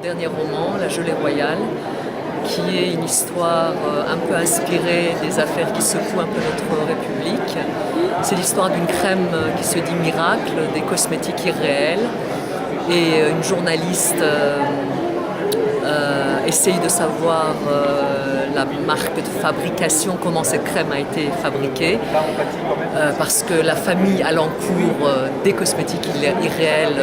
dernier roman, La Gelée Royale, qui est une histoire un peu inspirée des affaires qui secouent un peu notre République. C'est l'histoire d'une crème qui se dit miracle, des cosmétiques irréels, et une journaliste essaye de savoir la marque de fabrication, comment cette crème a été fabriquée, parce que la famille à l'encours des cosmétiques irréels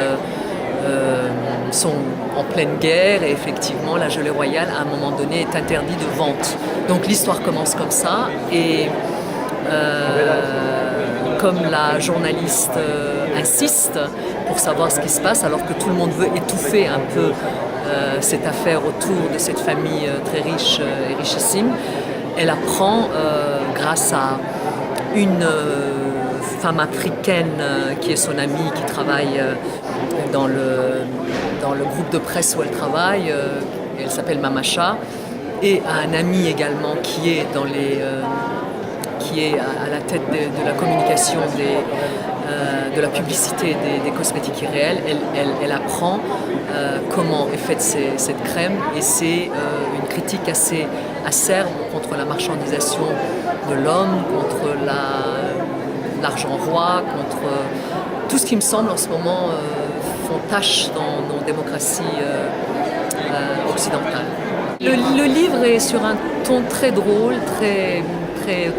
sont en pleine guerre, et effectivement la gelée royale à un moment donné est interdite de vente. Donc l'histoire commence comme ça, et comme la journaliste insiste pour savoir ce qui se passe, alors que tout le monde veut étouffer un peu cette affaire autour de cette famille très riche et richissime, elle apprend grâce à une femme africaine qui est son amie, qui travaille dans le groupe de presse où elle travaille, elle s'appelle Mamacha, et à un ami également qui est à la tête de la communication de la publicité des cosmétiques irréels. Elle apprend comment est faite cette crème, et c'est une critique assez acerbe contre la marchandisation de l'homme, contre l'argent roi, contre tout ce qui me semble en ce moment font tâche dans nos démocraties occidentales. Le livre est sur un ton très drôle, très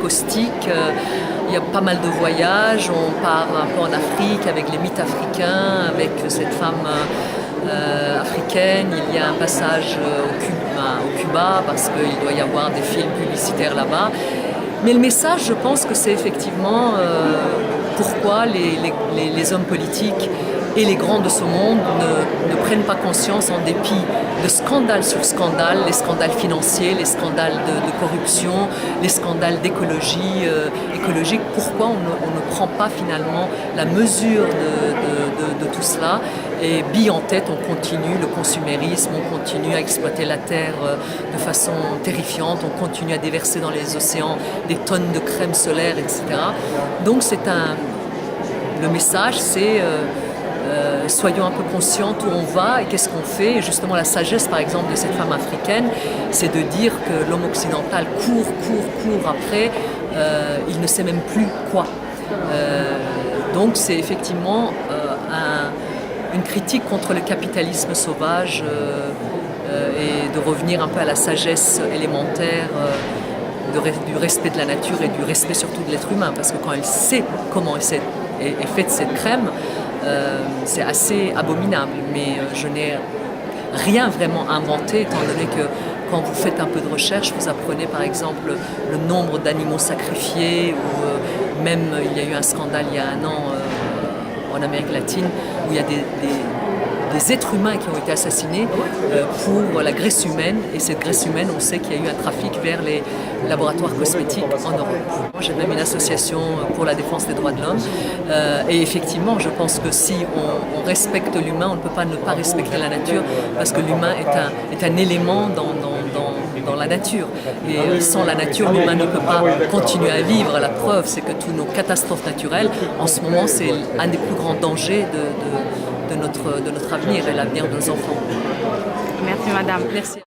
caustique. Il y a pas mal de voyages, on part un peu en Afrique avec les mythes africains, avec cette femme africaine. Il y a un passage au Cuba parce qu'il doit y avoir des films publicitaires là-bas. Mais le message, je pense que c'est effectivement pourquoi les hommes politiques et les grands de ce monde ne prennent pas conscience, en dépit de scandale sur scandale, les scandales financiers, les scandales de corruption, les scandales d'écologie écologique. Pourquoi on ne prend pas finalement la mesure de tout cela, et bille en tête, on continue le consumérisme, on continue à exploiter la terre de façon terrifiante, on continue à déverser dans les océans des tonnes de crème solaire, etc. Donc le message, c'est soyons un peu conscients où on va et qu'est-ce qu'on fait. Et justement, la sagesse, par exemple, de cette femme africaine, c'est de dire que l'homme occidental court après, il ne sait même plus quoi. Donc c'est effectivement une critique contre le capitalisme sauvage, et de revenir un peu à la sagesse élémentaire du respect de la nature et du respect surtout de l'être humain, parce que quand elle sait comment est faite cette crème, c'est assez abominable, mais je n'ai rien vraiment inventé, étant donné que quand vous faites un peu de recherche, vous apprenez par exemple le nombre d'animaux sacrifiés, ou même il y a eu un scandale il y a un an en Amérique latine, où il y a des êtres humains qui ont été assassinés pour la graisse humaine, et cette graisse humaine, on sait qu'il y a eu un trafic vers les laboratoires cosmétiques en Europe. J'ai même une association pour la défense des droits de l'homme, et effectivement je pense que si on respecte l'humain, on ne peut pas ne pas respecter la nature, parce que l'humain est un élément dans la nature, et sans la nature, l'humain ne peut pas continuer à vivre. La preuve, c'est que toutes nos catastrophes naturelles, en ce moment, c'est un des plus grands dangers de notre avenir et l'avenir de nos enfants. Merci madame. Merci.